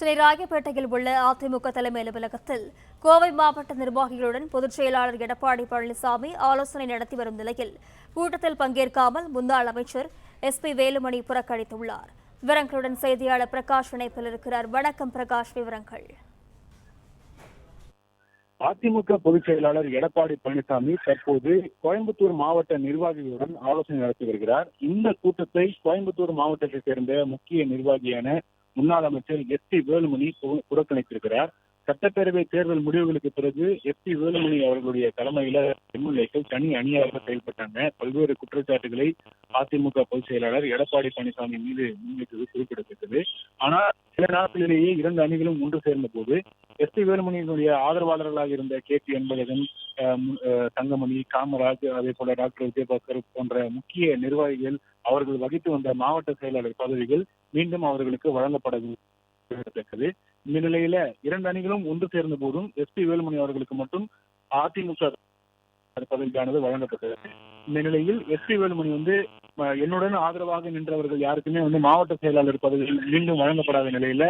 சென்னை ராயப்பேட்டையில் உள்ள அதிமுக தலைமை அலுவலகத்தில் கோவை மாவட்ட நிர்வாகிகளுடன் பொதுச் செயலாளர் எடப்பாடி பழனிசாமி ஆலோசனை நடத்தி வரும் நிலையில் கூட்டத்தில் பங்கேற்காமல் முன்னாள் அமைச்சர் SP வேலுமணி புறக்கணித்துள்ளார். விவரங்களுடன் செய்தியாளர் பிரகாஷ் இணைப்பில் இருக்கிறார். வணக்கம் பிரகாஷ், விவரங்கள். அதிமுக பொதுச் செயலாளர் எடப்பாடி பழனிசாமி தற்போது கோயம்புத்தூர் மாவட்ட நிர்வாகிகளுடன் ஆலோசனை நடத்தி வருகிறார். இந்த கூட்டத்தை கோயம்புத்தூர் மாவட்டத்தைச் சேர்ந்த முக்கிய நிர்வாகியான முன்னாள் அமைச்சர் SP வேலுமணி புறக்கணித்திருக்கிறார். சட்டப்பேரவை தேர்தல் முடிவுகளுக்கு பிறகு SP வேலுமணி அவர்களுடைய தலைமையில எம்எல்ஏக்கள் தனி அணியாக செயல்பட்டாங்க. பல்வேறு குற்றச்சாட்டுகளை அதிமுக பொதுச் செயலாளர் எடப்பாடி பழனிசாமி மீது முன்வைத்தது குறிப்பிடத்தக்கது. ஆனால் சில நாட்களிலேயே இரண்டு அணிகளும் ஒன்று சேர்ந்த போது SP வேலுமணியினுடைய ஆதரவாளர்களாக இருந்த KP அன்பழகன், தங்கமணி, காமராஜ், அதே போல டாக்டர் விஜயபாஸ்கர் போன்ற முக்கிய நிர்வாகிகள் அவர்கள் வகித்து வந்த மாவட்ட செயலாளர் பதவிகள் மீண்டும் அவர்களுக்கு வழங்கப்படவில்லை. இந்த நிலையில இரண்டு அணிகளும் ஒன்று சேர்ந்த போதும் SP வேலுமணி அவர்களுக்கு மட்டும் அதிமுக பதவியானது வழங்கப்பட்டது. இந்த நிலையில் SP வேலுமணி என்னுடன் ஆதரவாக நின்றவர்கள் யாருக்குமே மாவட்ட செயலாளர் பதவிகள் மீண்டும் வழங்கப்படாத நிலையில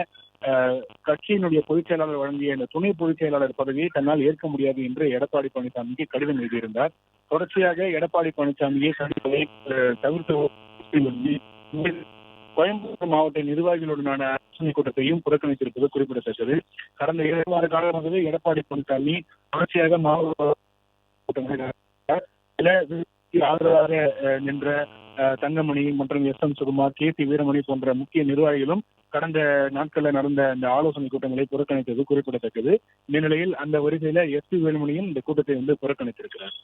கட்சியினுடைய பொதுச் செயலாளர் வழங்கிய இந்த துணை பொதுச் செயலாளர் பதவியை தன்னால் ஏற்க முடியாது என்று எடப்பாடி பழனிசாமிக்கு கடிதம் எழுதியிருந்தார். தொடர்ச்சியாக எடப்பாடி பழனிசாமியை சந்திப்பதை தவிர்த்து கோயம்புத்தூர் மாவட்ட நிர்வாகிகளுடனான ஆலோசனை கூட்டத்தையும் புறக்கணித்திருப்பது குறிப்பிடத்தக்கது. கடந்த 2 வார காலமாகவே எடப்பாடி பழனிசாமி தொடர்ச்சியாக மாவட்ட ஆதரவாக நின்ற தங்கமணி மற்றும் SM சுகுமார், KC வீரமணி போன்ற முக்கிய நிர்வாகிகளும் கடந்த நாட்களில் நடந்த இந்த ஆலோசனை கூட்டங்களை புறக்கணித்தது குறிப்பிடத்தக்கது. இந்த நிலையில் அந்த வரிசையில SP வேலுமணியும் இந்த கூட்டத்தை புறக்கணித்திருக்கிறார்.